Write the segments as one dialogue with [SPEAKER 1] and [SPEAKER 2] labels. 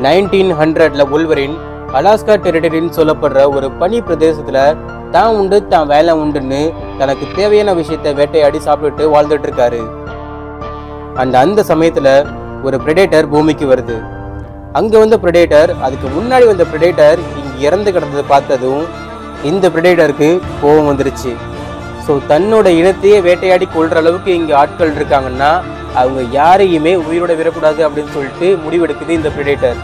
[SPEAKER 1] 1900ல வுல்வரின் Alaska டெரிட்டரின்னு சொல்லப்படுற ஒரு பனி பிரதேசத்துல தான் உண்டு தான் வேலை உண்டுன்னு தனக்கு தேவையான விஷயத்த வேட்டையாடி சாப்பிட்டுட்டு வாழ்ந்துட்டு இருக்காரு. அந்த சமயத்துல ஒரு பிரெடேட்டர் பூமிக்கு வருது. அங்க வந்த பிரெடேட்டர் அதுக்கு முன்னாடி வந்த பிரெடேட்டர் இங்க இறந்து கிடந்ததை பார்த்ததும் இந்த பிரெடேட்டருக்கு கோபம் வந்துருச்சு. ஸோ தன்னோட இனத்தையே வேட்டையாடி கொள்ற அளவுக்கு இங்க ஆட்கள் இருக்காங்கன்னா அவங்க யாரையுமே உயிரோட விடக்கூடாது அப்படின்னு சொல்லிட்டு முடிவெடுக்குது இந்த பிரெடேட்டர்.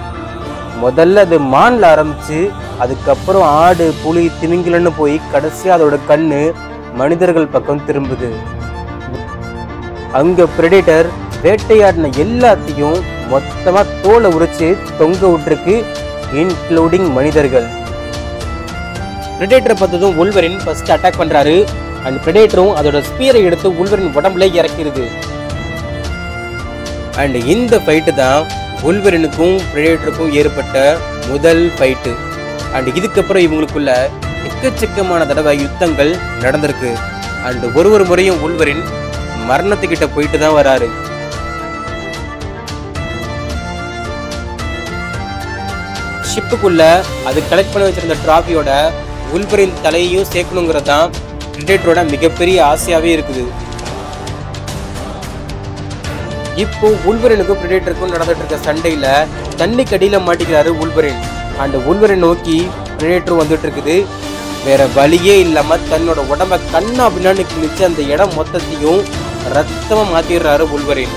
[SPEAKER 1] முதல்ல அது மான்ல ஆரம்பிச்சு அதுக்கப்புறம் ஆடு, புலி, திமிங்கிலன்னு போய் கடைசியா அதோட கண்ணு மனிதர்கள் பக்கம் திரும்புது. அங்க பிரெடேட்டர் வேட்டையாடின எல்லாத்தையும் மொத்தமா தோலை உரிச்சு தொங்க விட்டுருக்கு, இன்க்ளூடிங் மனிதர்கள். பிரெடேட்டரை பார்த்ததும் வுல்வரின் ஃபர்ஸ்ட் அட்டாக் பண்றாரு. அண்ட் பிரெடேட்டரும் அதோட ஸ்பியரை எடுத்து வுல்வரின் உடம்புல இறக்கிடுது. அண்ட் இந்த ஃபைட்டு தான் வுல்வரினுக்கும் பிரெடேட்டருக்கும் ஏற்பட்ட முதல் ஃபைட்டு. அண்ட் இதுக்கப்புறம் இவங்களுக்குள்ள எக்கச்சக்கமான தடவை யுத்தங்கள் நடந்திருக்கு. அண்ட் ஒரு முறையும் வுல்வரின் மரணத்துக்கிட்ட போயிட்டு தான் வராரு. ஷிப்புக்குள்ள அது கலெக்ட் பண்ணி வச்சிருந்த டிராஃபியோட வுல்வரின் தலையையும் சேர்க்கணுங்கிறது தான் பிரெடேட்டரோட மிகப்பெரிய ஆசையாவே இருக்குது. இப்போ வுல்வரினுக்கும் பிரெடேட்டருக்கும் நடந்துட்டு இருக்க சண்டையில தண்ணி கடியில மாட்டிக்கிறாரு வுல்வரின். அண்ட் வுல்வரின் நோக்கி பிரெடேட்டர் வந்துட்டு இருக்குது. வேற வழியே இல்லாம தன்னோட உடம்ப கண்ணா பின்னான்னு கிழிச்சு அந்த இடம் மொத்தத்தையும் ரத்தமா மாத்திடுறாரு வுல்வரின்.